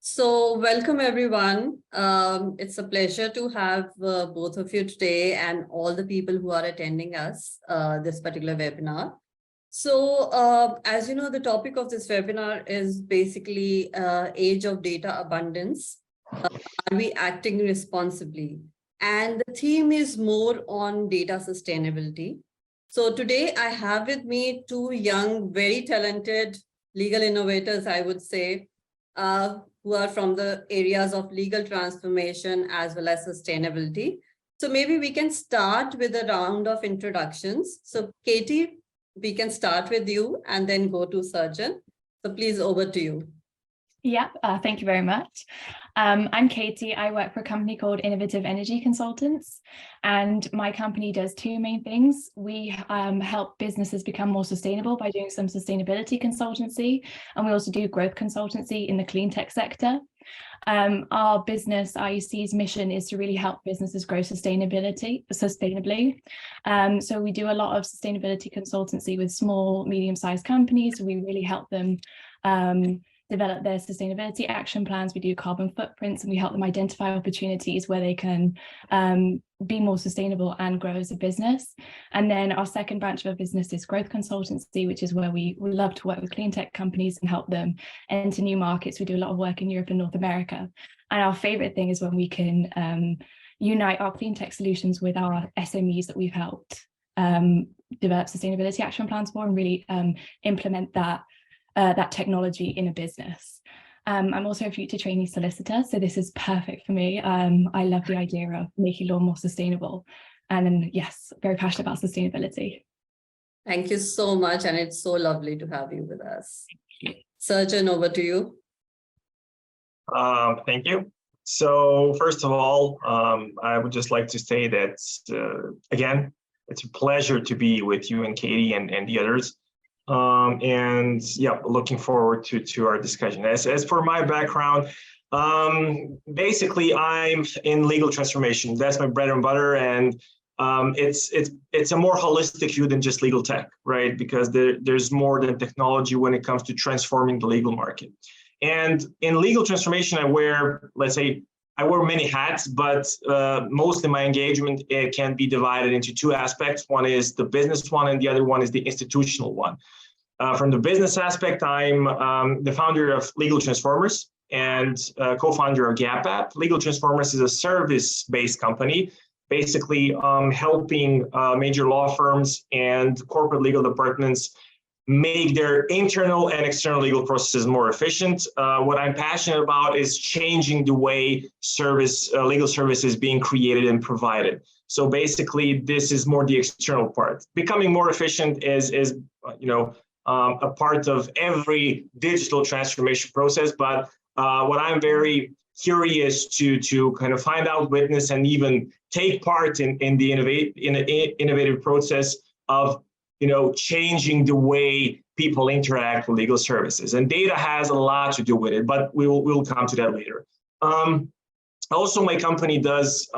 So welcome everyone. It's a pleasure to have both of you today and all the people who are attending us this particular webinar. So as you know, the topic of this webinar is basically age of data abundance. Are we acting responsibly? And the theme is more on data sustainability. So today I have with me two young, very talented legal innovators, I would say, who are from the areas of legal transformation as well as sustainability. So maybe we can start with a round of introductions. So Katie, we can start with you and then go to Surgeon. So please, over to you. Yeah, thank you very much. I'm Katie. I work for a company called Innovative Energy Consultants, and my company does two main things. We help businesses become more sustainable by doing some sustainability consultancy, and we also do growth consultancy in the clean tech sector. Our business, IEC's mission is to really help businesses grow sustainably. So we do a lot of sustainability consultancy with small, medium-sized companies. We really help them develop their sustainability action plans. We do carbon footprints, and we help them identify opportunities where they can be more sustainable and grow as a business. And then our second branch of our business is growth consultancy, which is where we love to work with clean tech companies and help them enter new markets. We do a lot of work in Europe and North America. And our favorite thing is when we can unite our clean tech solutions with our SMEs that we've helped develop sustainability action plans for and really implement that technology in a business. I'm also a future trainee solicitor, so this is perfect for me. I love the idea of making law more sustainable. And then, yes, very passionate about sustainability. Thank you so much. And it's so lovely to have you with us. Surgeon, over to you. Thank you. So first of all, I would just like to say that, again, it's a pleasure to be with you and Katie and the others. And yeah, looking forward to our discussion. As for my background, basically I'm in legal transformation. That's my bread and butter, and it's a more holistic view than just legal tech, right? Because there's more than technology when it comes to transforming the legal market. And in legal transformation, I wear many hats, but mostly my engagement, it can be divided into two aspects. One is the business one, and the other one is the institutional one. From the business aspect, I'm the founder of Legal Transformers and co-founder of Gap App. Legal Transformers is a service-based company, basically helping major law firms and corporate legal departments make their internal and external legal processes more efficient. What I'm passionate about is changing the way legal service is being created and provided. So basically, this is more the external part. Becoming more efficient is a part of every digital transformation process. But what I'm very curious to kind of find out, witness, and even take part in the innovative process of changing the way people interact with legal services. And data has a lot to do with it, but we'll come to that later. Also, my company does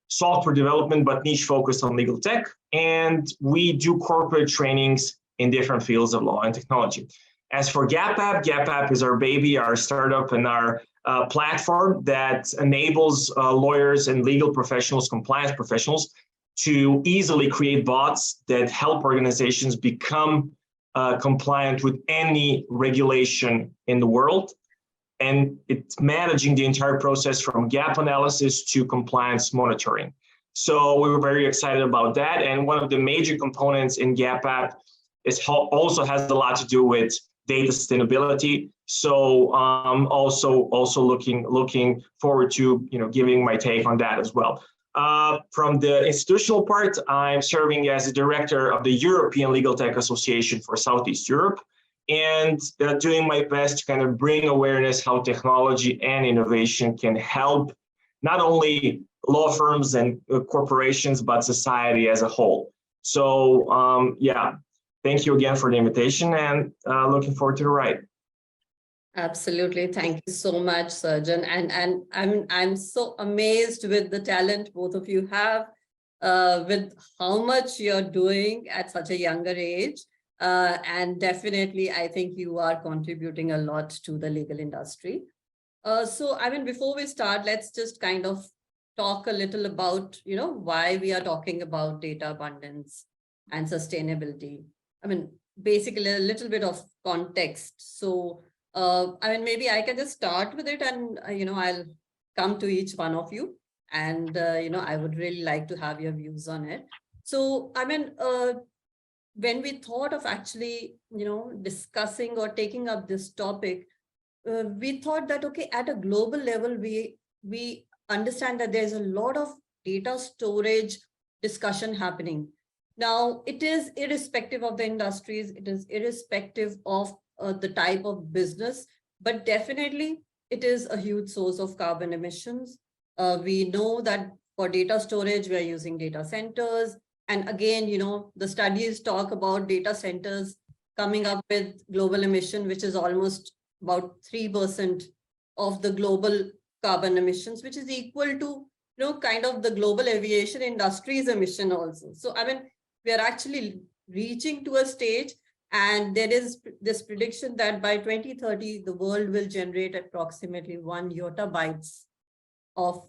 software development, but niche focused on legal tech. And we do corporate trainings in different fields of law and technology. As for Gap App is our baby, our startup, and our platform that enables lawyers and legal professionals, compliance professionals, to easily create bots that help organizations become compliant with any regulation in the world. And it's managing the entire process from gap analysis to compliance monitoring. So we were very excited about that. And one of the major components in Gap App also has a lot to do with data sustainability. So also looking forward to giving my take on that as well. From the institutional part, I'm serving as the director of the European Legal Tech Association for Southeast Europe, and doing my best to kind of bring awareness how technology and innovation can help not only law firms and corporations, but society as a whole. So yeah, thank you again for the invitation, and looking forward to the ride. Absolutely. Thank you so much, Surgeon. And I'm so amazed with the talent both of you have, with how much you're doing at such a younger age. And definitely, I think you are contributing a lot to the legal industry. So, I mean, before we start, let's just kind of talk a little about, why we are talking about data abundance and sustainability. I mean, basically a little bit of context. So, I mean, maybe I can just start with it and, I'll come to each one of you. And, I would really like to have your views on it. So, I mean, when we thought of actually, discussing or taking up this topic, we thought that, okay, at a global level, we understand that there's a lot of data storage discussion happening. Now, it is irrespective of the industries, it is irrespective of the type of business, but definitely it is a huge source of carbon emissions. We know that for data storage, we are using data centers. And again, the studies talk about data centers coming up with global emission, which is almost about 3% of the global carbon emissions, which is equal to, kind of the global aviation industry's emission also. So, I mean, we are actually reaching to a stage, and there is this prediction that by 2030, the world will generate approximately 1 yottabytes of,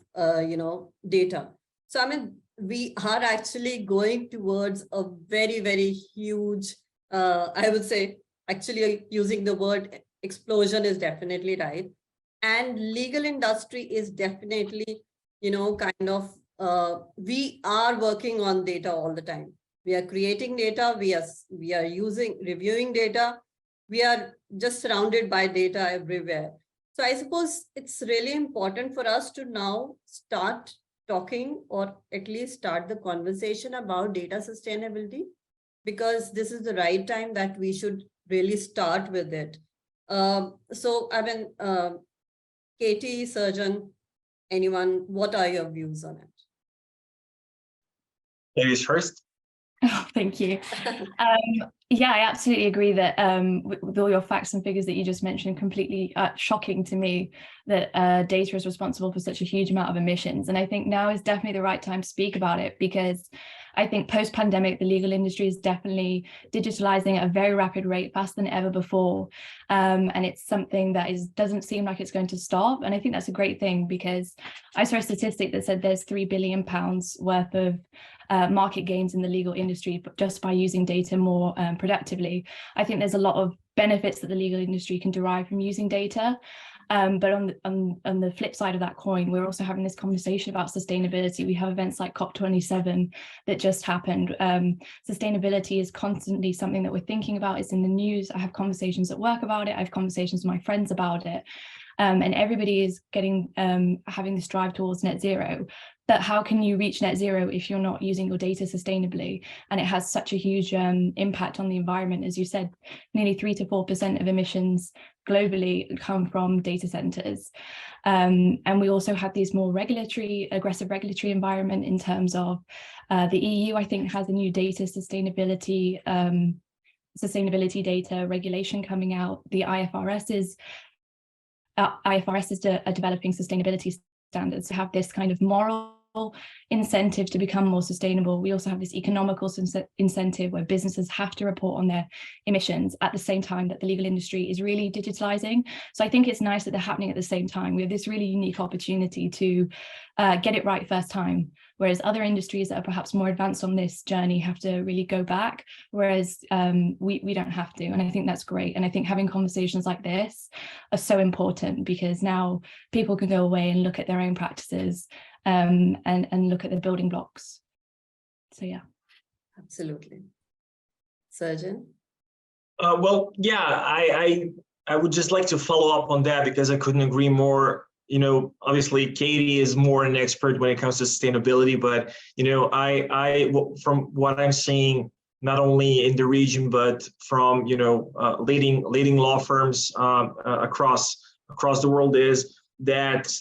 data. So, I mean, we are actually going towards a very, very huge, I would say, actually using the word explosion is definitely right. And legal industry is definitely, kind of, we are working on data all the time. We are creating data, we are reviewing data. We are just surrounded by data everywhere. So I suppose it's really important for us to now start talking, or at least start the conversation about data sustainability, because this is the right time that we should really start with it. So, I mean, Katie, Surgeon, anyone, what are your views on it? Ladies first. Oh, thank you. Yeah, I absolutely agree that with all your facts and figures that you just mentioned, completely shocking to me that data is responsible for such a huge amount of emissions. And I think now is definitely the right time to speak about it, because I think post-pandemic, the legal industry is definitely digitalizing at a very rapid rate, faster than ever before. And it's something that doesn't seem like it's going to stop. And I think that's a great thing, because I saw a statistic that said there's £3 billion worth of market gains in the legal industry, but just by using data more productively. I think there's a lot of benefits that the legal industry can derive from using data. But on the flip side of that coin, we're also having this conversation about sustainability. We have events like COP27 that just happened. Sustainability is constantly something that we're thinking about. It's in the news. I have conversations at work about it. I have conversations with my friends about it. And everybody is having this drive towards net zero. But how can you reach net zero if you're not using your data sustainably? And it has such a huge impact on the environment. As you said, nearly 3 to 4% of emissions globally come from data centers. And we also have these more aggressive regulatory environment in terms of the EU, I think, has a new data sustainability data regulation coming out. The IFRS is developing sustainability standards to have this kind of moral incentive to become more sustainable. We also have this economical incentive where businesses have to report on their emissions at the same time that the legal industry is really digitalizing. So I think it's nice that they're happening at the same time. We have this really unique opportunity to get it right first time, whereas other industries that are perhaps more advanced on this journey have to really go back, whereas we don't have to. And I think that's great. And I think having conversations like this are so important, because now people can go away and look at their own practices and look at the building blocks. So yeah. Absolutely. Surgeon? Well, yeah, I would just like to follow up on that, because I couldn't agree more. Obviously Katie is more an expert when it comes to sustainability, but I from what I'm seeing, not only in the region, but from leading law firms across the world, is that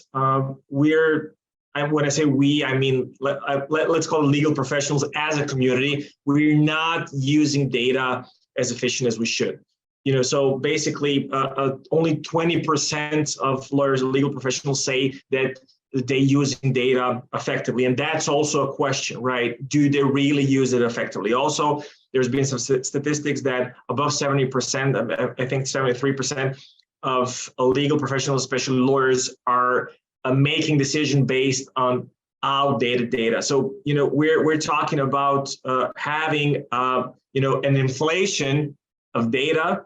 when I say we, I mean, let's call it legal professionals as a community, we're not using data as efficient as we should. So basically only 20% of lawyers and legal professionals say that they're using data effectively. And that's also a question, right? Do they really use it effectively? Also, there's been some statistics that above 70%, I think 73% of legal professionals, especially lawyers, are making decisions based on outdated data. So, we're talking about having, an inflation of data,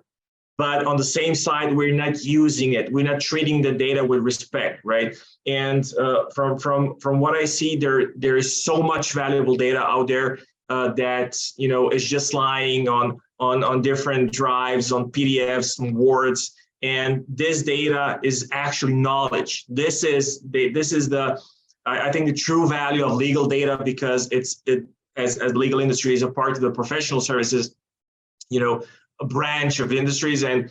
but on the same side, we're not using it. We're not treating the data with respect, right? And from what I see, there is so much valuable data out there that is just lying on different drives, on PDFs, and Words. And this data is actually knowledge. This is the I think the true value of legal data, because as the legal industry is a part of the professional services, a branch of industries, and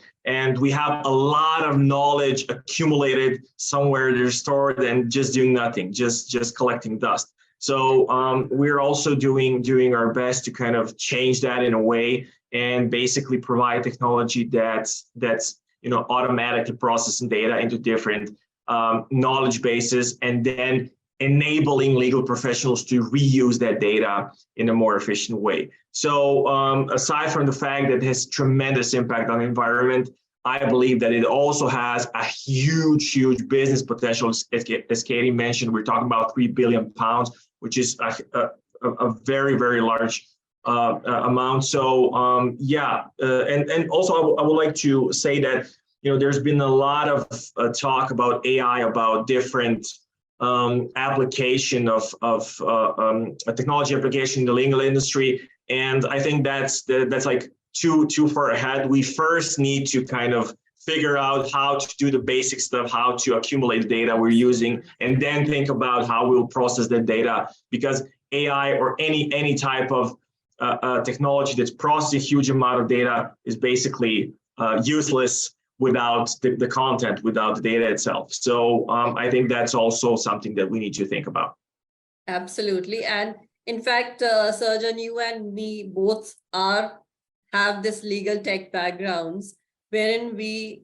we have a lot of knowledge accumulated somewhere. They're stored and just doing nothing, just collecting dust. So we're also doing our best to kind of change that in a way, and basically provide technology that's automatically processing data into different knowledge bases, and then enabling legal professionals to reuse that data in a more efficient way. So aside from the fact that it has tremendous impact on the environment, I believe that it also has a huge business potential. As Katie mentioned, we're talking about £3 billion, which is a very, very large amount. So and also I would like to say that there's been a lot of talk about AI, about different application of a technology application in the legal industry, and I think that's like too far ahead. We first need to kind of figure out how to do the basic stuff, how to accumulate the data we're using, and then think about how we'll process that data, because AI or any type of technology that's processing a huge amount of data is basically useless without the content, without the data itself. So I think that's also something that we need to think about. Absolutely. And in fact, Sarjan, you and me both have this legal tech backgrounds, wherein we,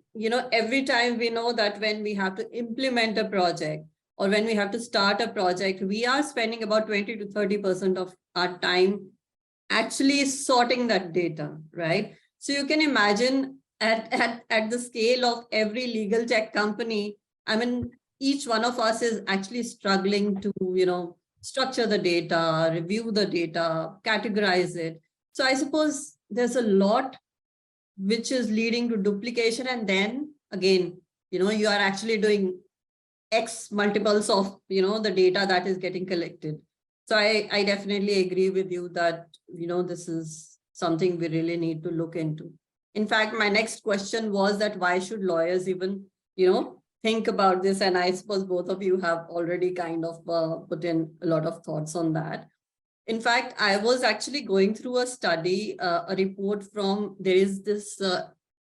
every time we know that when we have to implement a project or when we have to start a project, we are spending about 20 to 30% of our time actually sorting that data, right? So you can imagine at the scale of every legal tech company, I mean, each one of us is actually struggling to, structure the data, review the data, categorize it. So I suppose there's a lot which is leading to duplication. And then again, you are actually doing X multiples of, the data that is getting collected. So I definitely agree with you that, this is something we really need to look into. In fact, my next question was that why should lawyers even, think about this? And I suppose both of you have already kind of put in a lot of thoughts on that. In fact, I was actually going through a study, a report from, there is this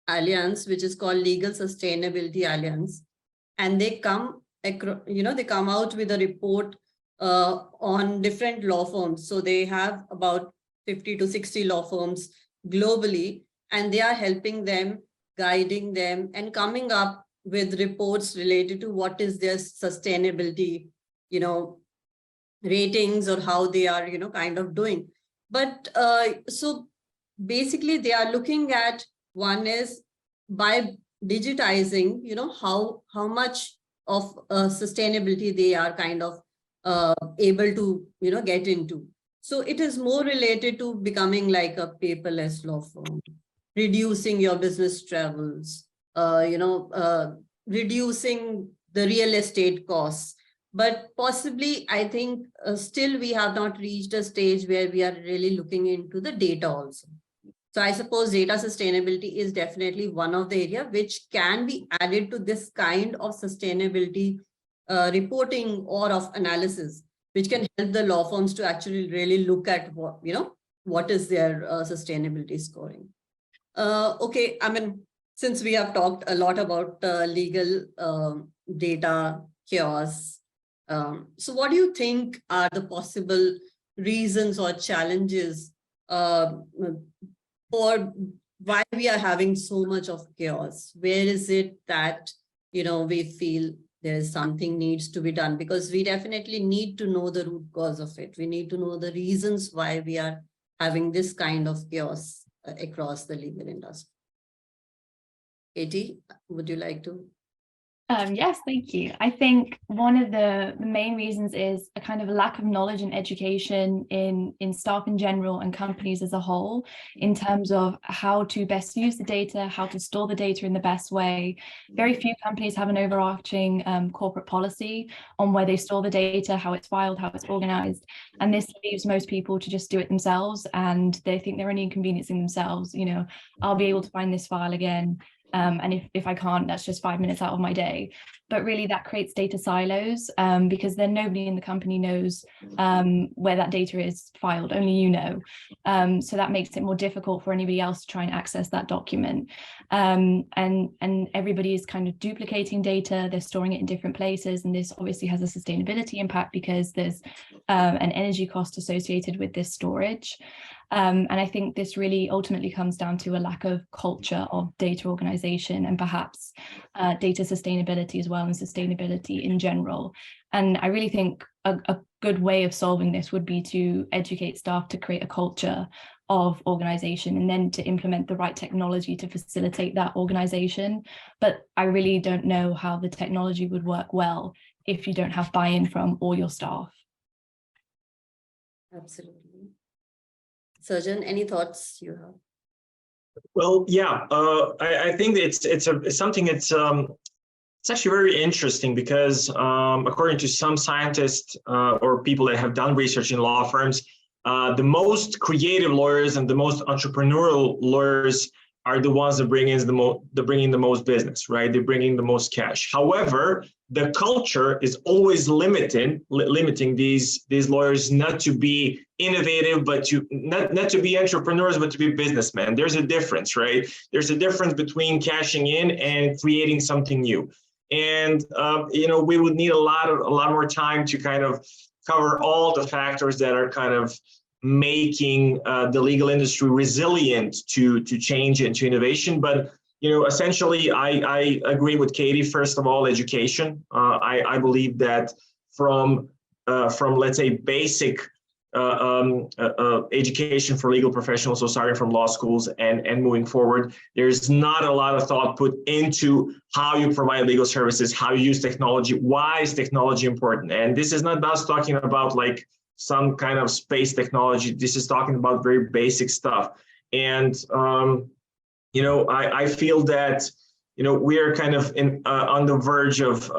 alliance, which is called Legal Sustainability Alliance. And they come out with a report on different law firms. So they have about 50 to 60 law firms globally, and they are helping them, guiding them, and coming up with reports related to what is their sustainability, ratings, or how they are, kind of doing. But so basically they are looking at, one is by digitizing, how much of sustainability they are kind of able to, get into. So it is more related to becoming like a paperless law firm, reducing your business travels, reducing the real estate costs. But possibly, I think still we have not reached a stage where we are really looking into the data also. So I suppose data sustainability is definitely one of the areas which can be added to this kind of sustainability reporting or of analysis, which can help the law firms to actually really look at what is their sustainability scoring. Okay, I mean, since we have talked a lot about legal data chaos, so what do you think are the possible reasons or challenges for why we are having so much of chaos? Where is it that, we feel there is something needs to be done? Because we definitely need to know the root cause of it. We need to know the reasons why we are having this kind of chaos across the legal industry. Katie, would you like to? Yes, thank you. I think one of the main reasons is a kind of a lack of knowledge and education in staff in general and companies as a whole, in terms of how to best use the data, how to store the data in the best way. Very few companies have an overarching corporate policy on where they store the data, how it's filed, how it's organized. And this leaves most people to just do it themselves, and they think they're only inconveniencing themselves. You know, I'll be able to find this file again. And if I can't, that's just 5 minutes out of my day. But really that creates data silos, because then nobody in the company knows where that data is filed, only you know. So that makes it more difficult for anybody else to try and access that document. And everybody is kind of duplicating data, they're storing it in different places. And this obviously has a sustainability impact because there's an energy cost associated with this storage. And I think this really ultimately comes down to a lack of culture of data organization and perhaps data sustainability as well, and sustainability in general. And I really think a good way of solving this would be to educate staff to create a culture of organization and then to implement the right technology to facilitate that organization. But I really don't know how the technology would work well if you don't have buy-in from all your staff. Absolutely. Surgeon, any thoughts you have? Well, yeah, I think it's something it's actually very interesting because according to some scientists or people that have done research in law firms, the most creative lawyers and the most entrepreneurial lawyers are the ones that bring in the most business, right? They bring in the most cash. However, the culture is always limiting these lawyers not to be innovative, but to not to be entrepreneurs, but to be businessmen. There's a difference, right? There's a difference between cashing in and creating something new. And we would need a lot more time to kind of cover all the factors that are kind of making the legal industry resilient to change and to innovation. But essentially, I agree with Katie. First of all, education. I believe that from let's say basic education for legal professionals, so starting from law schools and moving forward, there's not a lot of thought put into how you provide legal services, how you use technology, why is technology important. And this is not us talking about like some kind of space technology. This is talking about very basic stuff. And I feel that we are kind of on the verge of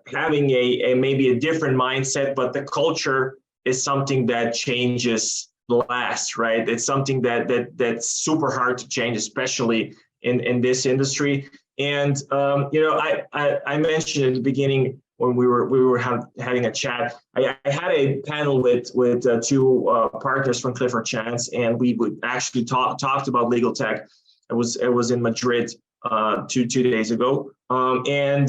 having a maybe a different mindset, but the culture is something that changes last, right? It's something that's super hard to change, especially in this industry. And I mentioned in the beginning when we were having a chat, I had a panel with two partners from Clifford Chance, and we would actually talked about legal tech. It was in Madrid 2 days ago, and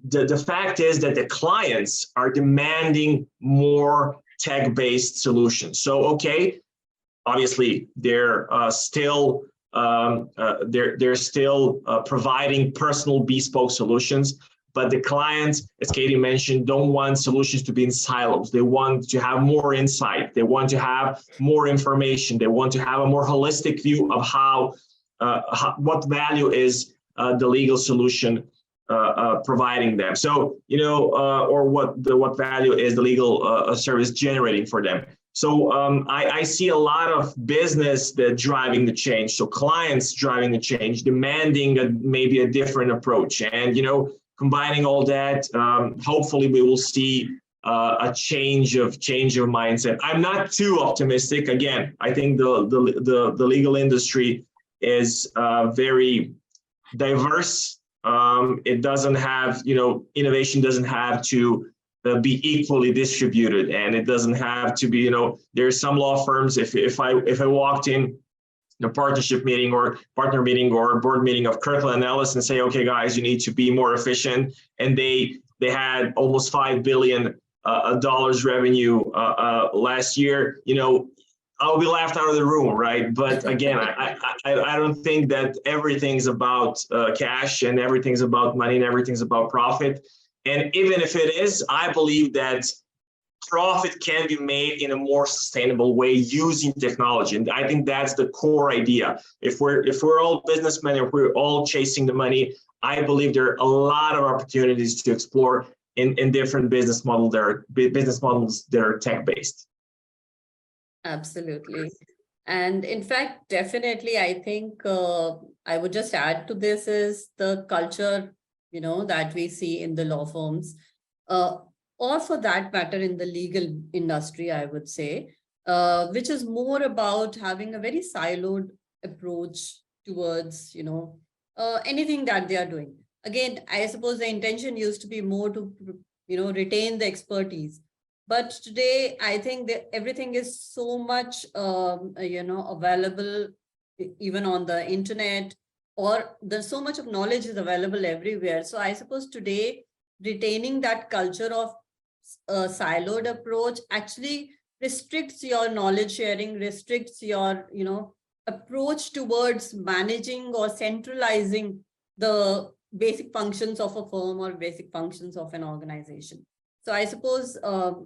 the fact is that the clients are demanding more tech-based solutions. So, okay, obviously they're still providing personal bespoke solutions, but the clients, as Katie mentioned, don't want solutions to be in silos. They want to have more insight. They want to have more information. They want to have a more holistic view of what value is the legal solution providing them. So, or what value is the legal service generating for them. So I see a lot of business that driving the change. So clients driving the change, demanding maybe a different approach. And, combining all that, hopefully we will see a change of mindset. I'm not too optimistic. Again, I think the legal industry is very diverse. It doesn't have, innovation doesn't have to be equally distributed, and it doesn't have to be, there's some law firms. If I walked in a partnership meeting or partner meeting or board meeting of Kirkland & Ellis and say, okay, guys, you need to be more efficient, and they had almost $5 billion revenue last year, I'll be laughed out of the room, right? But again, I don't think that everything's about cash and everything's about money and everything's about profit. And even if it is, I believe that profit can be made in a more sustainable way using technology. And I think that's the core idea. If we're all businessmen, if we're all chasing the money, I believe there are a lot of opportunities to explore in different business models that are tech-based. Absolutely. And in fact, definitely, I think I would just add to this is the culture, that we see in the law firms, or for that matter, in the legal industry, I would say, which is more about having a very siloed approach towards, anything that they are doing. Again, I suppose the intention used to be more to, retain the expertise. But today, I think that everything is so much, available, even on the internet, or there's so much of knowledge is available everywhere. So I suppose today, retaining that culture of a siloed approach actually restricts your knowledge sharing, restricts your, approach towards managing or centralizing the basic functions of a firm or basic functions of an organization. So I suppose,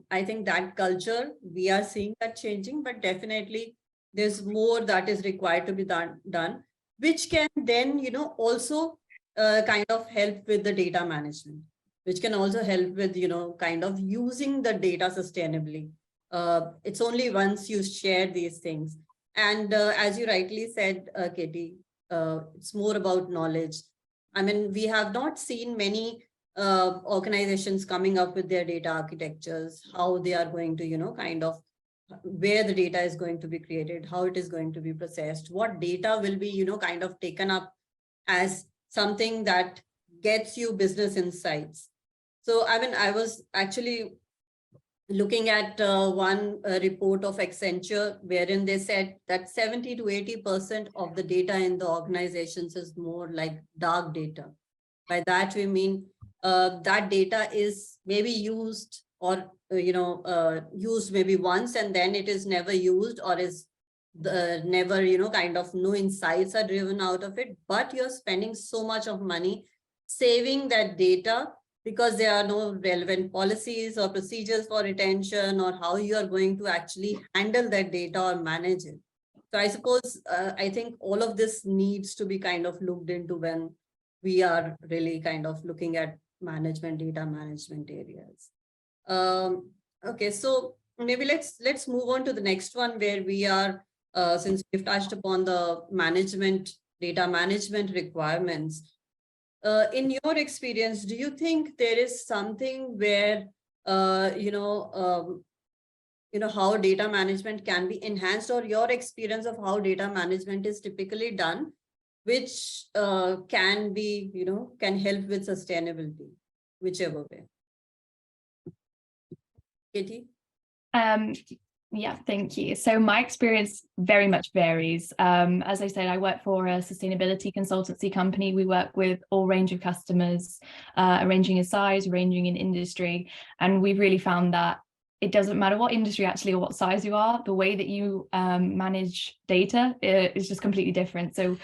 I think that culture, we are seeing that changing, but definitely there's more that is required to be done, which can then, also kind of help with the data management, which can also help with, kind of using the data sustainably. It's only once you share these things. And as you rightly said, Katie, it's more about knowledge. I mean, we have not seen many organizations coming up with their data architectures, how they are going to, kind of where the data is going to be created, how it is going to be processed, what data will be, kind of taken up as something that gets you business insights. So, I mean, I was actually looking at one report of Accenture, wherein they said that 70 to 80% of the data in the organizations is more like dark data. By that, we mean that data is maybe used or, used maybe once and then it is never used, or is never, kind of no insights are driven out of it, but you're spending so much of money saving that data because there are no relevant policies or procedures for retention or how you are going to actually handle that data or manage it. So I suppose, I think all of this needs to be kind of looked into when we are really kind of looking at data management areas. Okay, so maybe let's move on to the next one where we are, since we've touched upon the data management requirements. In your experience, do you think there is something where, how data management can be enhanced, or your experience of how data management is typically done, which can be, can help with sustainability, whichever way? Katie? Yeah, thank you. So my experience very much varies. As I said, I work for a sustainability consultancy company. We work with all range of customers, ranging in size, ranging in industry. And we've really found that it doesn't matter what industry actually or what size you are, the way that you manage data is just completely different. So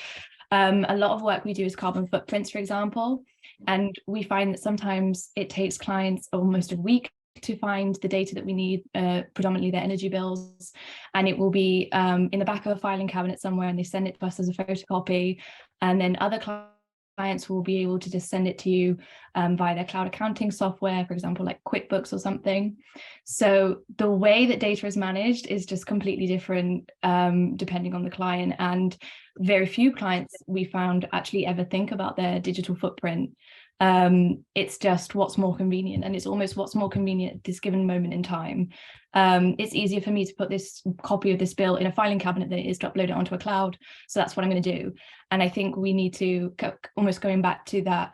a lot of work we do is carbon footprints, for example. And we find that sometimes it takes clients almost a week to find the data that we need, predominantly their energy bills, and it will be in the back of a filing cabinet somewhere, and they send it to us as a photocopy, and then other clients will be able to just send it to you via their cloud accounting software, for example, like QuickBooks or something. So the way that data is managed is just completely different depending on the client, and very few clients we found actually ever think about their digital footprint. It's just what's more convenient, and it's almost what's more convenient at this given moment in time. It's easier for me to put this copy of this bill in a filing cabinet than it is to upload it onto a cloud. So that's what I'm going to do. And I think we need to, almost going back to that,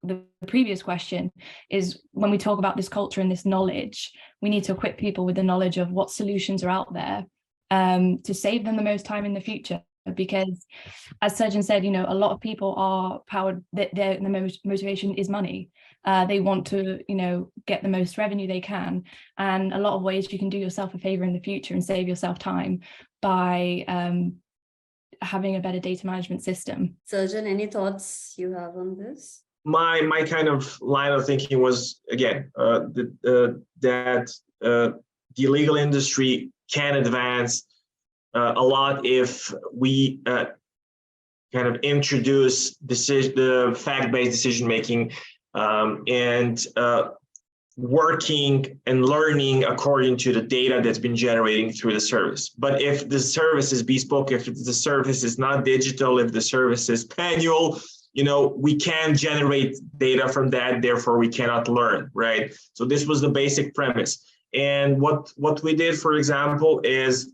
the previous question, is when we talk about this culture and this knowledge, we need to equip people with the knowledge of what solutions are out there to save them the most time in the future. Because as Serjan said, a lot of people are powered, their motivation is money. They want to, get the most revenue they can. And a lot of ways you can do yourself a favor in the future and save yourself time by having a better data management system. Serjan, any thoughts you have on this? My kind of line of thinking was, again, that the legal industry can advance a lot if we kind of introduce the fact-based decision-making and working and learning according to the data that's been generating through the service. But if the service is bespoke, if the service is not digital, if the service is manual, we can generate data from that, therefore we cannot learn, right? So this was the basic premise. And what we did, for example, is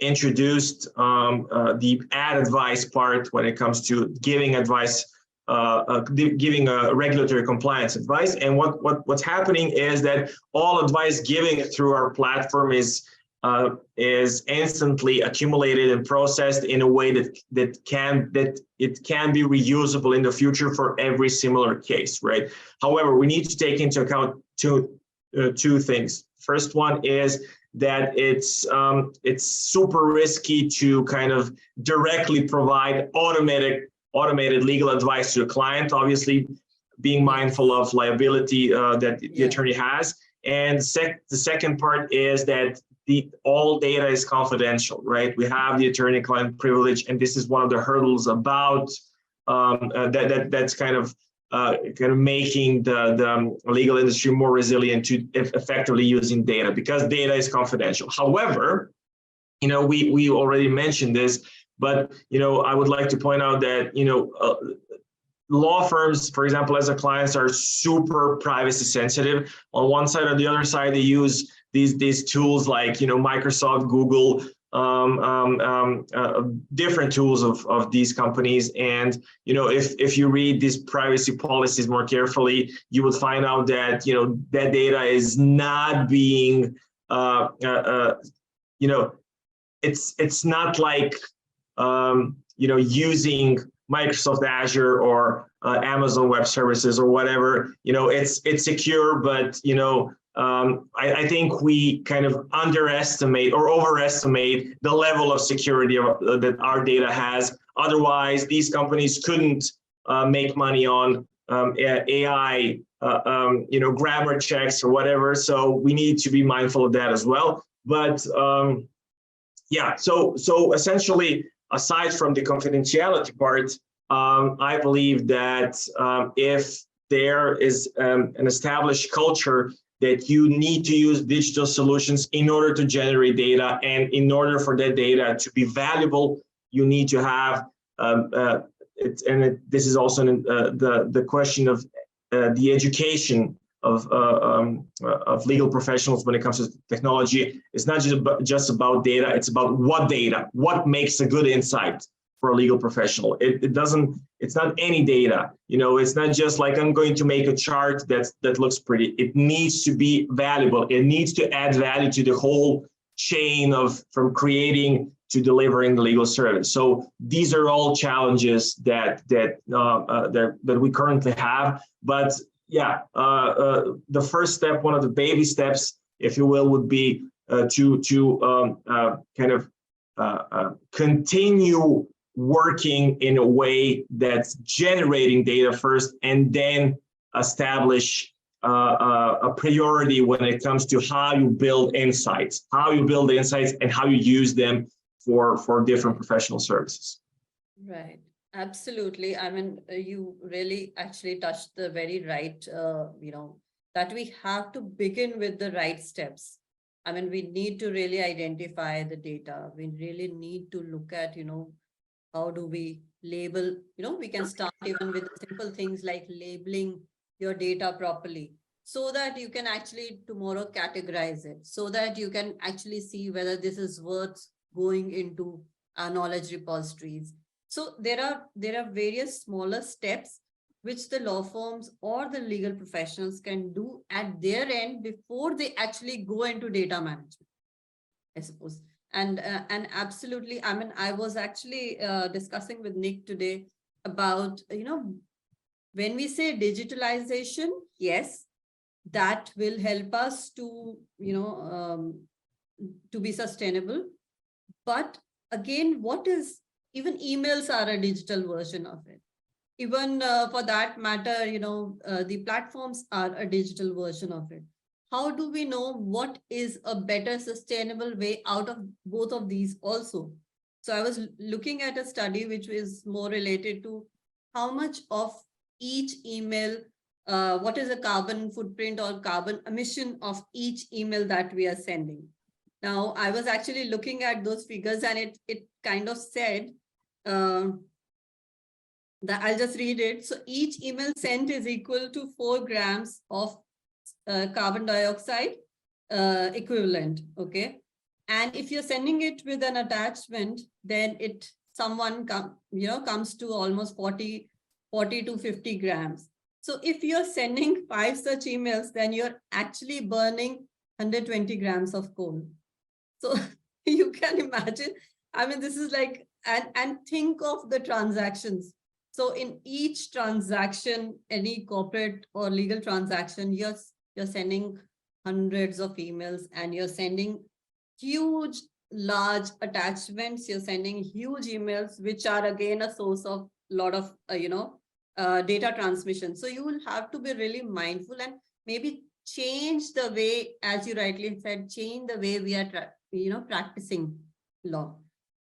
introduced the ad advice part when it comes to giving advice, giving a regulatory compliance advice. And what's happening is that all advice giving through our platform is instantly accumulated and processed in a way that it can be reusable in the future for every similar case, right? However, we need to take into account two things. First one is that it's super risky to kind of directly provide automated legal advice to the client, obviously being mindful of liability that the attorney has. And the second part is that all data is confidential, right? We have the attorney-client privilege, and this is one of the hurdles about that's kind of making the legal industry more resilient to effectively using data, because data is confidential. However, we already mentioned this, but I would like to point out that law firms, for example, as a clients, are super privacy sensitive. On one side or the other side, they use these tools like Microsoft, Google, different tools of these companies. And if you read these privacy policies more carefully, you would find out that that data is not being it's not like using Microsoft Azure or Amazon Web Services or whatever. It's secure, but I think we kind of underestimate or overestimate the level of security that our data has. Otherwise, these companies couldn't make money on AI, grammar checks or whatever. So we need to be mindful of that as well. But yeah, so essentially, aside from the confidentiality part, I believe that if there is an established culture that you need to use digital solutions in order to generate data, and in order for that data to be valuable, you need to have, this is also the question of the education of legal professionals when it comes to technology. It's not just about data, it's about what makes a good insight for a legal professional. It's not any data, it's not just like I'm going to make a chart that looks pretty. It needs to be valuable. It needs to add value to the whole chain from creating to delivering the legal service. So these are all challenges that we currently have. But yeah, the first step, one of the baby steps, if you will, would be to kind of continue working in a way that's generating data first, and then establish a priority when it comes to how you build insights, and how you use them for different professional services. Right. Absolutely. I mean, you really actually touched the very right, that we have to begin with the right steps. I mean, we need to really identify the data. We really need to look at, how do we label, we can start even with simple things like labeling your data properly, so that you can actually tomorrow categorize it, so that you can actually see whether this is worth going into our knowledge repositories. So there are various smaller steps which the law firms or the legal professionals can do at their end before they actually go into data management, I suppose. And absolutely, I mean, I was actually discussing with Nick today about, when we say digitalization, yes, that will help us to, to be sustainable. But again, even emails are a digital version of it. Even for that matter, the platforms are a digital version of it. how do we know what is a better sustainable way out of both of these also? So I was looking at a study which is more related to how much of each email, what is the carbon footprint or carbon emission of each email that we are sending. Now, I was actually looking at those figures, and it kind of said that, I'll just read it. So each email sent is equal to 4 grams of carbon dioxide equivalent. Okay. And if you're sending it with an attachment, then someone comes to almost 40 to 50 grams. So if you're sending 5 such emails, then you're actually burning 120 grams of coal. So you can imagine, I mean, this is like, and think of the transactions. So in each transaction, any corporate or legal transaction, you're sending hundreds of emails, and you're sending huge, large attachments. You're sending huge emails, which are again a source of a lot of, data transmission. So you will have to be really mindful and maybe change the way, as you rightly said, change the way we are, practicing law.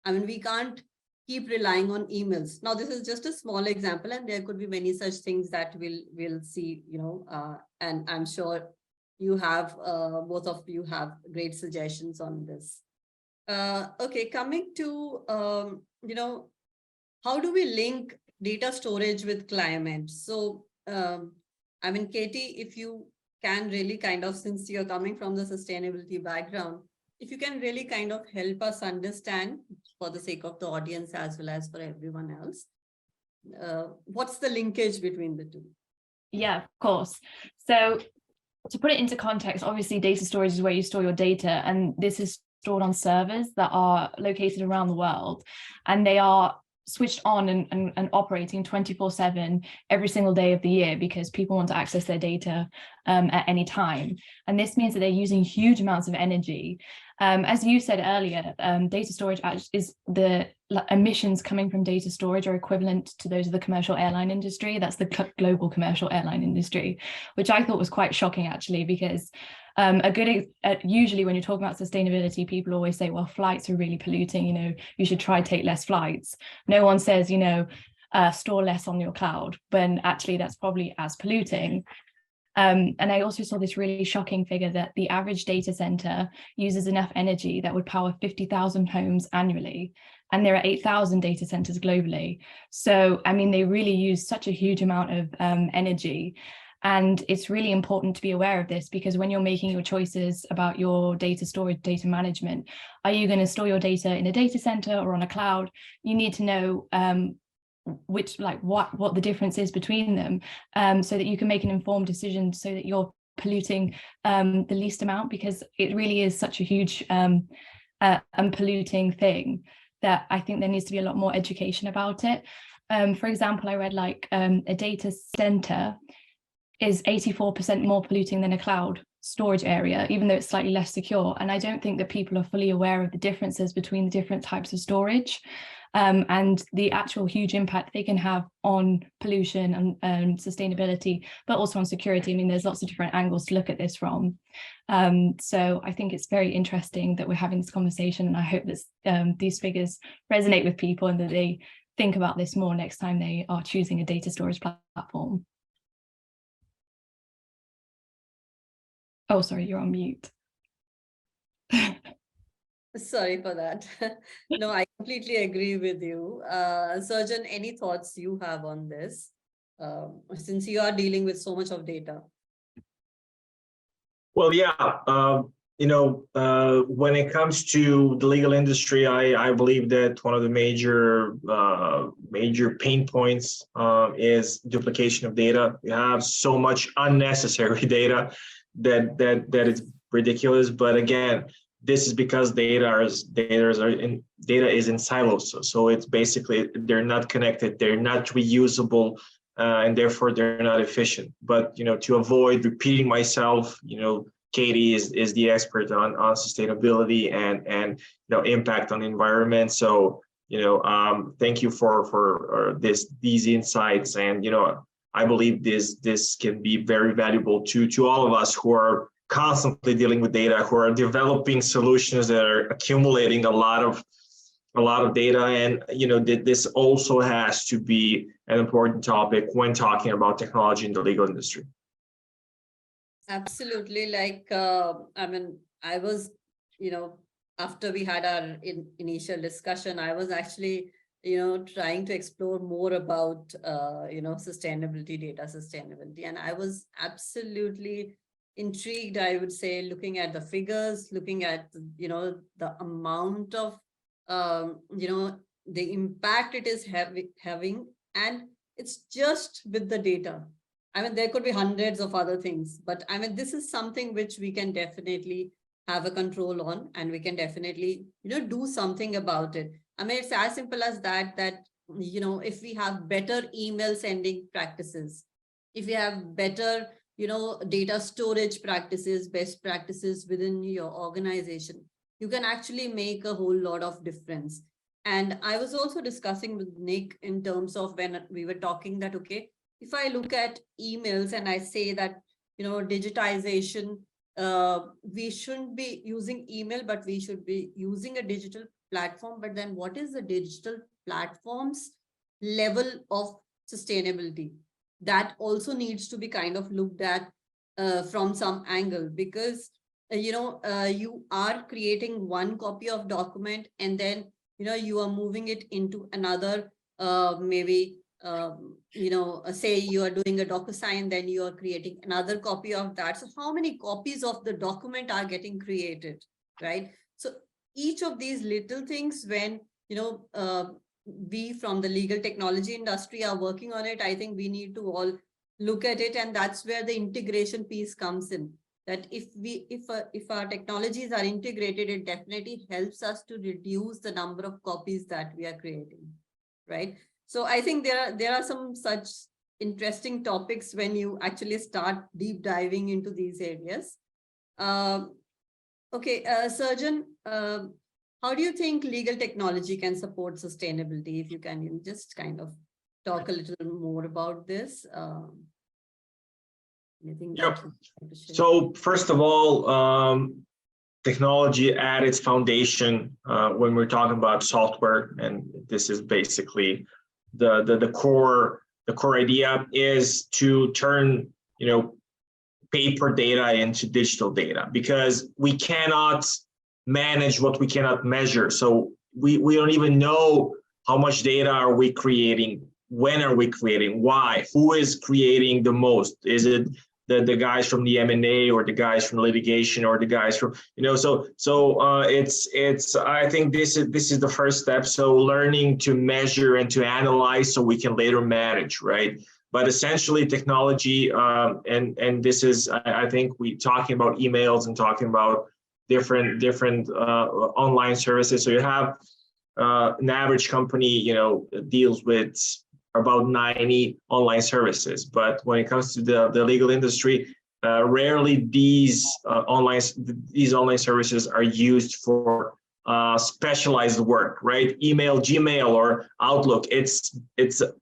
I mean, we can't keep relying on emails. Now, this is just a small example, and there could be many such things that we'll see, and I'm sure you have, both of you have great suggestions on this. Okay, coming to, how do we link data storage with climate? So, I mean, Katie, if you can really kind of, since you're coming from the sustainability background, if you can really kind of help us understand, for the sake of the audience as well as for everyone else, what's the linkage between the two? Yeah, of course. So to put it into context, obviously data storage is where you store your data, and this is stored on servers that are located around the world, and they are switched on and operating 24/7 every single day of the year, because people want to access their data at any time. And this means that they're using huge amounts of energy. As you said earlier, data storage is the emissions coming from data storage are equivalent to those of the commercial airline industry. That's the global commercial airline industry, which I thought was quite shocking, actually, because usually when you're talking about sustainability, people always say, well, flights are really polluting, you should try take less flights. No one says, store less on your cloud, when actually that's probably as polluting. And I also saw this really shocking figure that the average data center uses enough energy that would power 50,000 homes annually. And there are 8,000 data centers globally. So, I mean, they really use such a huge amount of energy. And it's really important to be aware of this, because when you're making your choices about your data storage, data management, are you going to store your data in a data center or on a cloud? You need to know what the difference is between them, so that you can make an informed decision, so that you're polluting the least amount, because it really is such a huge polluting thing that I think there needs to be a lot more education about it. For example, I read a data center is 84% more polluting than a cloud storage area, even though it's slightly less secure. And I don't think that people are fully aware of the differences between the different types of storage, and the actual huge impact they can have on pollution and sustainability, but also on security. I mean, there's lots of different angles to look at this from. So I think it's very interesting that we're having this conversation, and I hope that these figures resonate with people, and that they think about this more next time they are choosing a data storage platform. Oh, sorry, you're on mute. Sorry for that. No, I completely agree with you. Surgeon, any thoughts you have on this, since you are dealing with so much of data? Well, yeah, when it comes to the legal industry, I believe that one of the major pain points is duplication of data. We have so much unnecessary data that it's ridiculous. But again, this is because data is in silos. So it's basically, they're not connected, they're not reusable, and therefore they're not efficient. But to avoid repeating myself, Katie is the expert on sustainability and impact on the environment. So thank you for these insights, and I believe this can be very valuable to all of us who are constantly dealing with data, who are developing solutions that are accumulating a lot of data. And this also has to be an important topic when talking about technology in the legal industry. Absolutely. Like, I mean, I was, after we had our initial discussion, I was actually, trying to explore more about, sustainability, data sustainability. And I was absolutely intrigued, I would say, looking at the figures, looking at, the amount of, the impact it is having, and it's just with the data. I mean, there could be hundreds of other things, but I mean, this is something which we can definitely have a control on, and we can definitely, do something about it. I mean, it's as simple as that, if we have better email sending practices, if we have better, data storage practices, best practices within your organization, you can actually make a whole lot of difference. And I was also discussing with Nick in terms of when we were talking that, okay, if I look at emails and I say that, digitization, we shouldn't be using email, but we should be using a digital platform. But then what is the digital platform's level of sustainability? That also needs to be kind of looked at from some angle, because, you are creating one copy of document, and then, you are moving it into another, maybe, say you are doing a DocuSign, then you are creating another copy of that. So how many copies of the document are getting created, right? So each of these little things, when, we from the legal technology industry are working on it, I think we need to all look at it. And that's where the integration piece comes in. That if our technologies are integrated, it definitely helps us to reduce the number of copies that we are creating, right? So I think there are some such interesting topics when you actually start deep diving into these areas. Okay, Surgeon, how do you think legal technology can support sustainability? If you can just kind of talk a little more about this. Yep. So first of all, technology at its foundation, when we're talking about software, and this is basically the core idea, is to turn paper data into digital data, because we cannot manage what we cannot measure. So we don't even know how much data are we creating, when are we creating, why, who is creating the most? Is it the guys from the M&A, or the guys from litigation, or the guys from, it's I think this is the first step. So learning to measure and to analyze so we can later manage, right? But essentially technology, and this is, I think we talking about emails and talking about different online services. So you have an average company, deals with about 90 online services. But when it comes to the legal industry, rarely these online services are used for specialized work, right? Email, Gmail, or Outlook, it's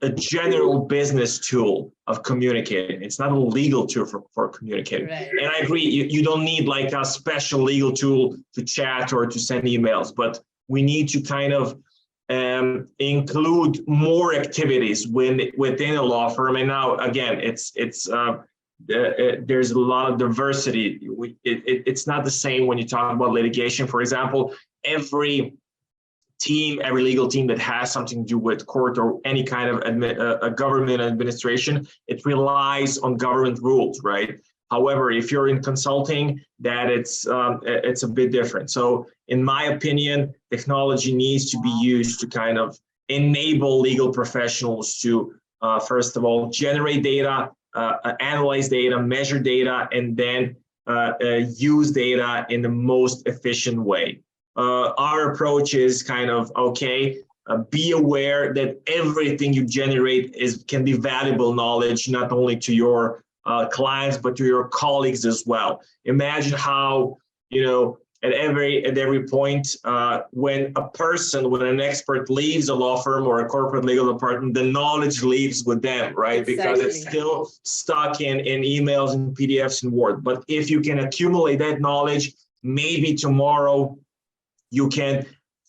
a general business tool of communicating. It's not a legal tool for communicating. Right. And I agree, you don't need like a special legal tool to chat or to send emails, but we need to kind of include more activities within a law firm. And now again, there's a lot of diversity. It's not the same when you talk about litigation. For example, every legal team that has something to do with court or any kind of a government administration, it relies on government rules, right? However, if you're in consulting, that it's a bit different. So in my opinion, technology needs to be used to kind of enable legal professionals to, first of all, generate data, analyze data, measure data, and then use data in the most efficient way. Our approach is kind of, okay, be aware that everything you generate can be valuable knowledge, not only to your clients, but to your colleagues as well. Imagine how, at every point. When an expert leaves a law firm or a corporate legal department, the knowledge leaves with them, right? Exactly. Because it's still stuck in emails and PDFs and Word. But if you can accumulate that knowledge, maybe tomorrow you can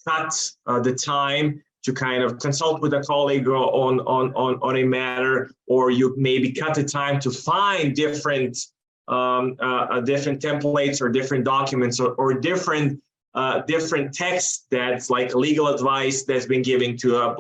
cut the time to kind of consult with a colleague on a matter, or you maybe cut the time to find different templates or different documents or different texts that's like legal advice that's been given to a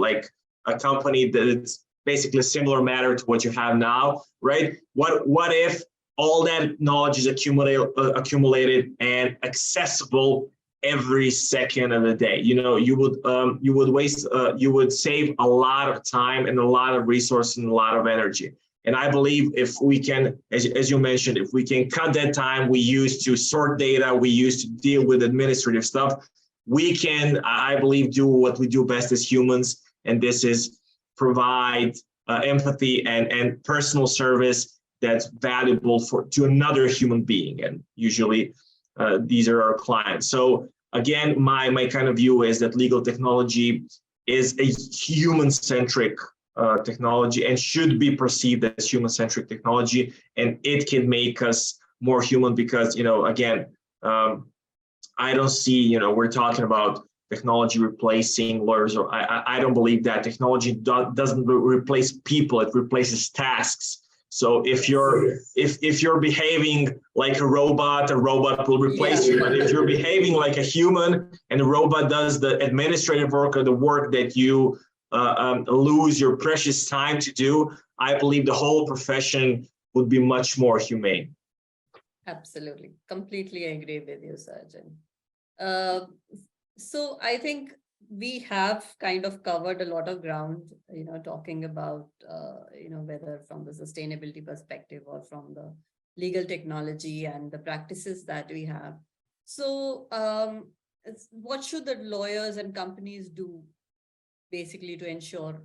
company that it's basically a similar matter to what you have now, right? What if all that knowledge is accumulated and accessible every second of the day? You know, you would save a lot of time and a lot of resources and a lot of energy. And I believe if we can, as you mentioned, if we can cut that time we use to sort data, we use to deal with administrative stuff, we can, I believe, do what we do best as humans, and this is provide empathy and personal service that's valuable to another human being, and usually these are our clients. So again, my kind of view is that legal technology is a human-centric technology and should be perceived as human-centric technology, and it can make us more human because, you know, again, I don't see, you know, we're talking about technology replacing lawyers, or I don't believe that technology doesn't replace people, it replaces tasks. So if you're behaving like a robot will replace you. But if you're behaving like a human and a robot does the administrative work or the work that you lose your precious time to do, I believe the whole profession would be much more humane. Absolutely. Completely agree with you, Sarjan. So I think we have kind of covered a lot of ground, you know, talking about, you know, whether from the sustainability perspective or from the legal technology and the practices that we have. So what should the lawyers and companies do basically to ensure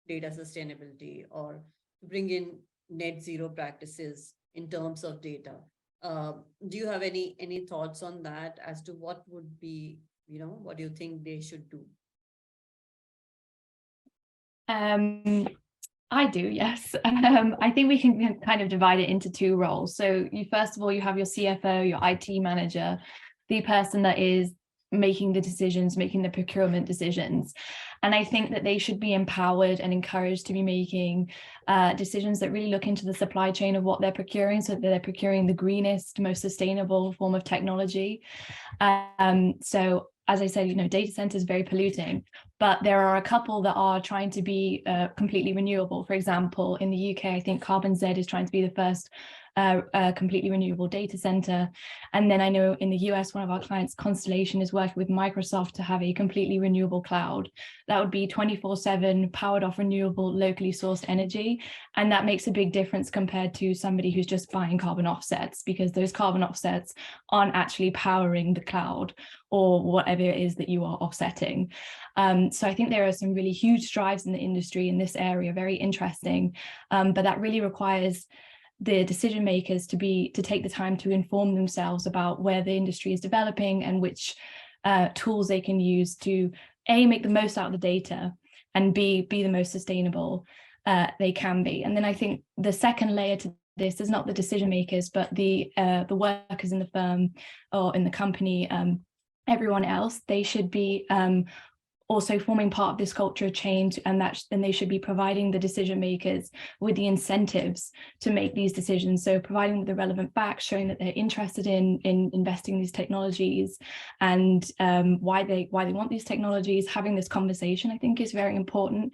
data sustainability or bring in net zero practices in terms of data? Do you have any thoughts on that as to what would be, you know, what do you think they should do? I do, yes. I think we can kind of divide it into two roles. So first of all, you have your CFO, your IT manager, the person that is making the decisions, making the procurement decisions. And I think that they should be empowered and encouraged to be making decisions that really look into the supply chain of what they're procuring, so that they're procuring the greenest, most sustainable form of technology. So as I said, you know, data centers very polluting, but there are a couple that are trying to be completely renewable. For example, in the UK, I think Carbon Z is trying to be the first completely renewable data center. And then I know in the US, one of our clients, Constellation, is working with Microsoft to have a completely renewable cloud. That would be 24/7 powered off renewable, locally sourced energy. And that makes a big difference compared to somebody who's just buying carbon offsets, because those carbon offsets aren't actually powering the cloud or whatever it is that you are offsetting. So I think there are some really huge strides in the industry in this area, very interesting, but that really requires the decision makers to take the time to inform themselves about where the industry is developing and which tools they can use to A, make the most out of the data, and B, be the most sustainable they can be. And then I think the second layer to this is not the decision makers, but the workers in the firm or in the company, everyone else. They should be also forming part of this culture of change, and they should be providing the decision makers with the incentives to make these decisions. So providing the relevant facts, showing that they're interested in investing in these technologies and why they want these technologies. Having this conversation, I think, is very important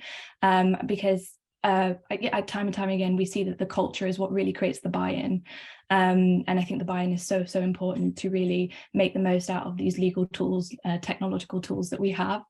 because time and time again, we see that the culture is what really creates the buy-in. And I think the buy-in is so important to really make the most out of these legal tools, technological tools that we have.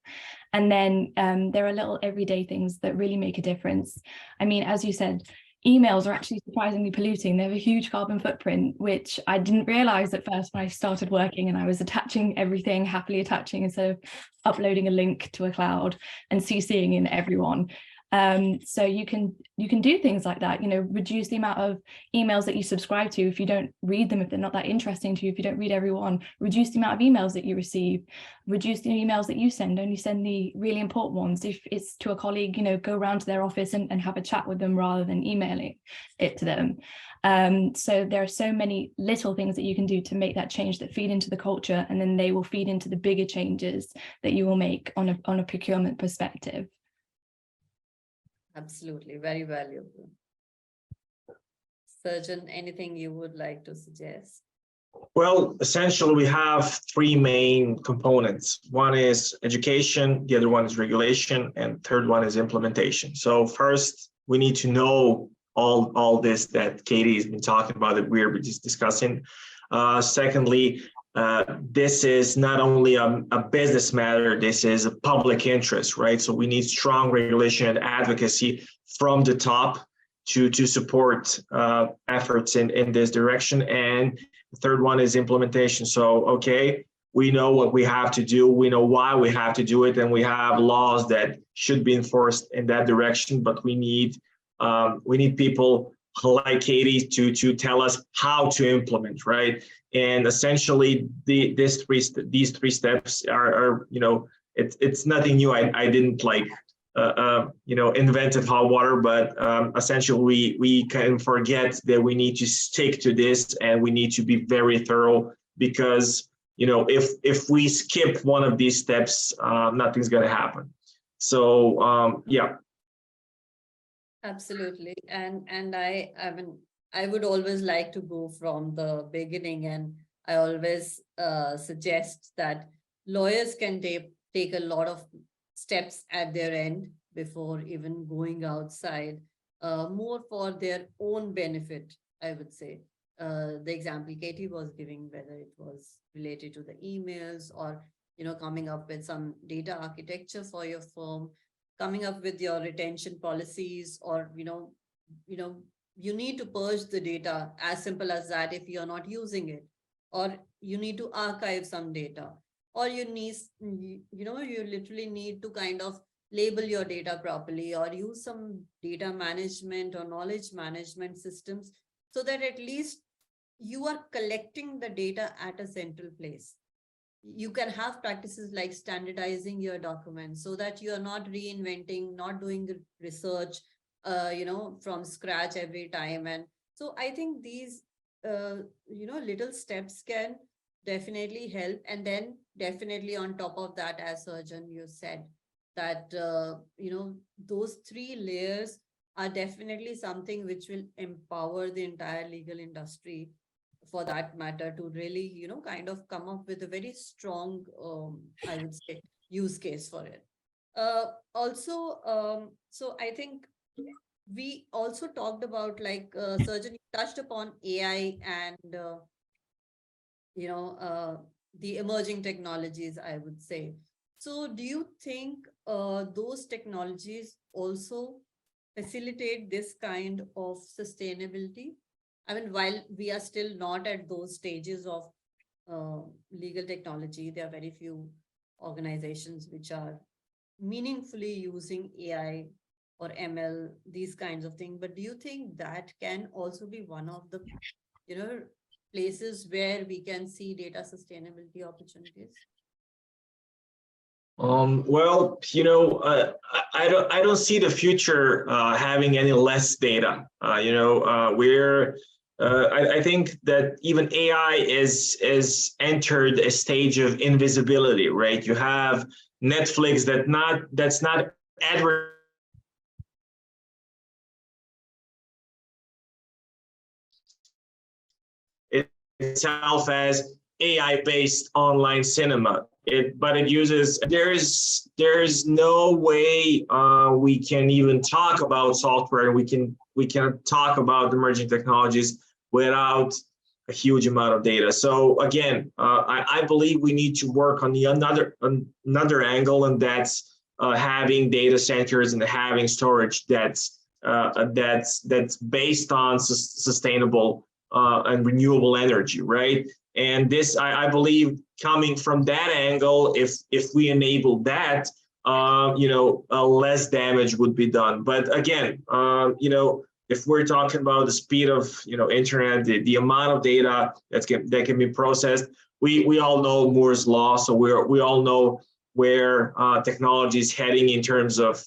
And then there are little everyday things that really make a difference. I mean, as you said, emails are actually surprisingly polluting. They have a huge carbon footprint, which I didn't realize at first when I started working, and I was attaching everything, happily attaching instead of uploading a link to a cloud and CCing in everyone. So you can do things like that, reduce the amount of emails that you subscribe to if you don't read them, if they're not that interesting to you, if you don't read every one. Reduce the amount of emails that you receive, reduce the emails that you send, only send the really important ones. If it's to a colleague, go around to their office and have a chat with them rather than emailing it to them. So there are so many little things that you can do to make that change that feed into the culture, and then they will feed into the bigger changes that you will make on a procurement perspective. Absolutely, very valuable. Surgeon, anything you would like to suggest? Well, essentially, we have three main components. One is education, the other one is regulation, and third one is implementation. So first, we need to know all this that Katie has been talking about, that we're just discussing. Secondly, this is not only a business matter, this is a public interest, right? So we need strong regulation and advocacy from the top to support efforts in this direction. And the third one is implementation. So, okay, we know what we have to do, we know why we have to do it, and we have laws that should be enforced in that direction, but we need people like Katie to tell us how to implement, right? And essentially, these three steps are it's nothing new. I didn't invented hot water, but essentially we can forget that we need to stick to this, and we need to be very thorough, because if we skip one of these steps, nothing's going to happen. So yeah. Absolutely. And I mean, I would always like to go from the beginning, and I always suggest that lawyers can take a lot of steps at their end before even going outside, more for their own benefit, I would say. The example Katie was giving, whether it was related to the emails or, coming up with some data architecture for your firm, coming up with your retention policies, or, you need to purge the data, as simple as that, if you're not using it, or you need to archive some data, or you literally need to kind of label your data properly, or use some data management or knowledge management systems, so that at least you are collecting the data at a central place. You can have practices like standardizing your documents, so that you are not reinventing, not doing research, from scratch every time. And so I think these, little steps can definitely help. And then definitely on top of that, as Surgeon, you said that, those three layers are definitely something which will empower the entire legal industry, for that matter, to really, kind of come up with a very strong, I would say, use case for it. So I think we also talked about, Surgeon, you touched upon AI and, the emerging technologies, I would say. So do you think those technologies also facilitate this kind of sustainability? I mean, while we are still not at those stages of legal technology, there are very few organizations which are meaningfully using AI or ML, these kinds of things. But do you think that can also be one of the, places where we can see data sustainability opportunities? Well, I don't see the future having any less data. I think that even AI is entered a stage of invisibility, right? You have Netflix that's not advertising itself as AI-based online cinema. But it uses, there's no way we can even talk about software, and we can talk about emerging technologies without a huge amount of data. So again, I believe we need to work on another angle, and that's having data centers and having storage that's based on sustainable and renewable energy, right? And this, I believe, coming from that angle, if we enable that, less damage would be done. But again, if we're talking about the speed of, internet, the amount of data that can be processed, we all know Moore's law. So we all know where technology is heading in terms of,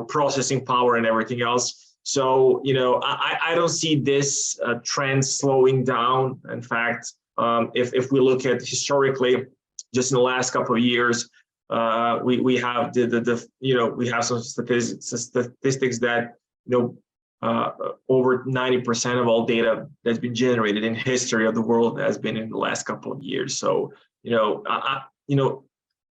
processing power and everything else. So, I don't see this trend slowing down. In fact, if we look at historically, just in the last couple of years, we have we have some statistics that, over 90% of all data that's been generated in history of the world has been in the last couple of years. So,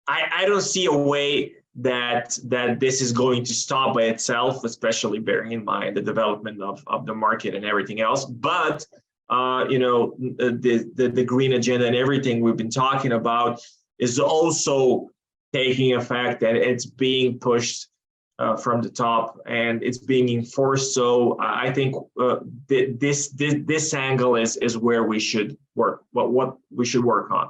I don't see a way that this is going to stop by itself, especially bearing in mind the development of the market and everything else. But the green agenda and everything we've been talking about is also taking effect, and it's being pushed from the top, and it's being enforced. So I think this angle is where we should work. What we should work on.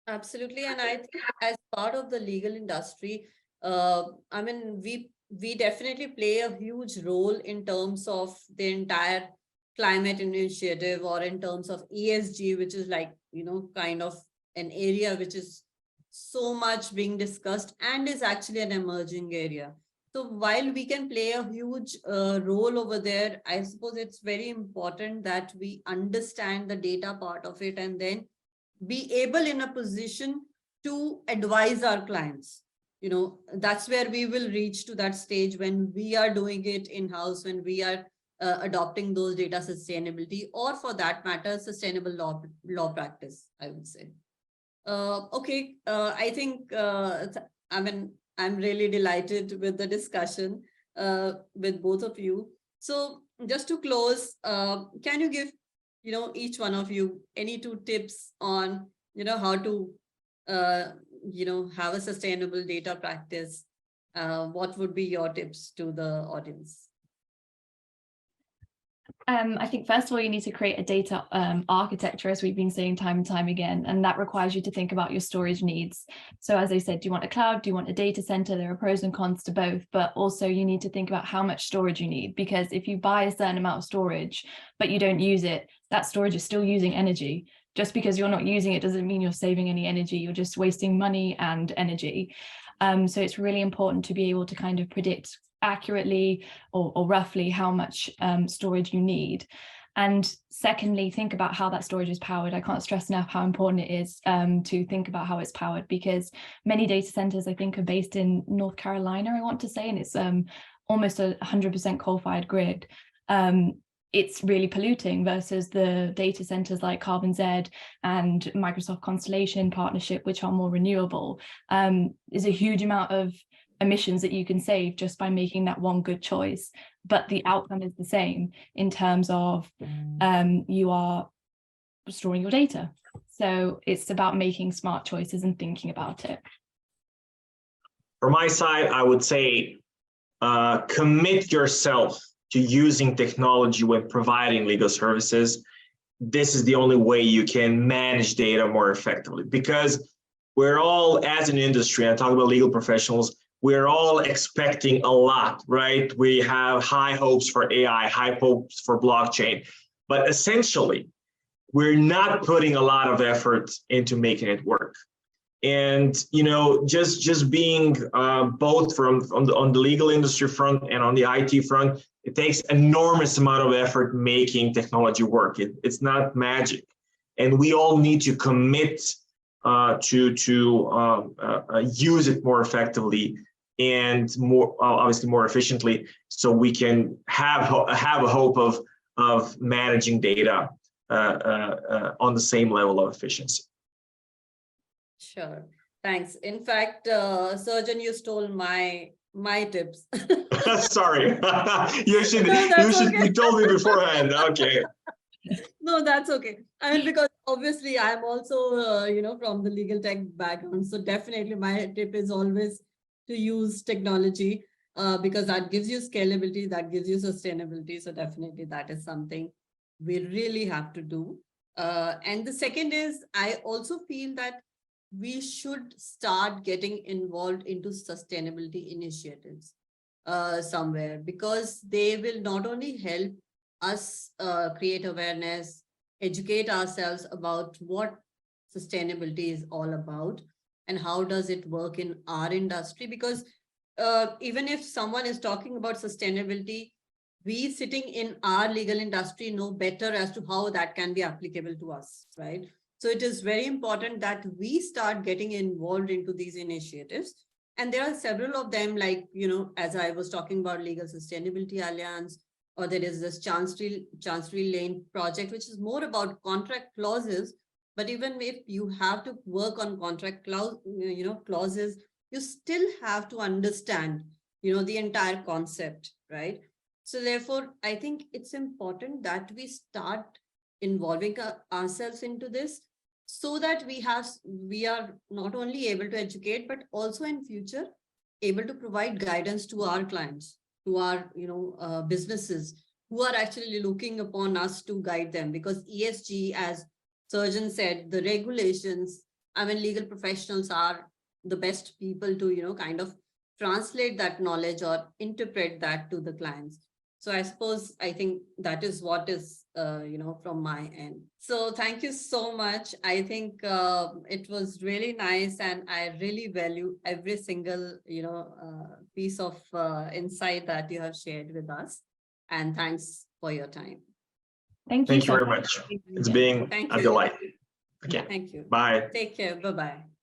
Absolutely. And I think as part of the legal industry, we definitely play a huge role in terms of the entire climate initiative, or in terms of ESG, which is like, kind of an area which is so much being discussed and is actually an emerging area. So while we can play a huge role over there, I suppose it's very important that we understand the data part of it, and then be able in a position to advise our clients. That's where we will reach to that stage when we are doing it in-house, when we are adopting those data sustainability, or for that matter, sustainable law practice, I would say. Okay, I think, I'm really delighted with the discussion with both of you. So just to close, can you give each one of you any 2 tips on, how to, have a sustainable data practice? What would be your tips to the audience? I think first of all, you need to create a data architecture, as we've been saying time and time again, and that requires you to think about your storage needs. So as I said, do you want a cloud? Do you want a data center? There are pros and cons to both, but also you need to think about how much storage you need, because if you buy a certain amount of storage, but you don't use it, that storage is still using energy. Just because you're not using it doesn't mean you're saving any energy. You're just wasting money and energy. So it's really important to be able to kind of predict accurately or roughly how much storage you need. And secondly, think about how that storage is powered. I can't stress enough how important it is to think about how it's powered, because many data centers, I think, are based in North Carolina, I want to say, and it's almost 100% coal-fired grid. It's really polluting versus the data centers like Carbon Z and Microsoft Constellation partnership, which are more renewable. Is a huge amount of emissions that you can save just by making that one good choice, but the outcome is the same in terms of you are storing your data. So it's about making smart choices and thinking about it. From my side, I would say commit yourself to using technology when providing legal services. This is the only way you can manage data more effectively, because we're all, as an industry, I talk about legal professionals, we're all expecting a lot, right? We have high hopes for AI, high hopes for blockchain, but essentially, we're not putting a lot of effort into making it work. And just being both on the legal industry front and on the IT front, it takes enormous amount of effort making technology work. It's not magic, and we all need to commit to use it more effectively and more obviously more efficiently, so we can have a hope of managing data on the same level of efficiency. Sure, thanks. In fact, Surgeon, you stole my tips. Sorry, you told me beforehand. Okay. No, that's okay. Because obviously I'm also, from the legal tech background. So definitely my tip is always to use technology because that gives you scalability, that gives you sustainability. So definitely that is something we really have to do. And the second is, I also feel that we should start getting involved into sustainability initiatives somewhere, because they will not only help us create awareness, educate ourselves about what sustainability is all about and how does it work in our industry. Because even if someone is talking about sustainability, we sitting in our legal industry know better as to how that can be applicable to us, right? So it is very important that we start getting involved into these initiatives. And there are several of them, like, as I was talking about Legal Sustainability Alliance, or there is this Chancery Lane project, which is more about contract clauses. But even if you have to work on contract clauses, you still have to understand, the entire concept, right? So therefore, I think it's important that we start involving ourselves into this, so that we are not only able to educate, but also in future able to provide guidance to our clients, to our businesses who are actually looking upon us to guide them. Because ESG, as Surgeon said, the regulations, I mean, legal professionals are the best people to kind of translate that knowledge or interpret that to the clients. So I think that is what is, from my end. So thank you so much. I think it was really nice, and I really value every single, piece of insight that you have shared with us. And thanks for your time. Thank you very much. It's been a delight. Okay. Thank you. Bye. Take care. Bye-bye.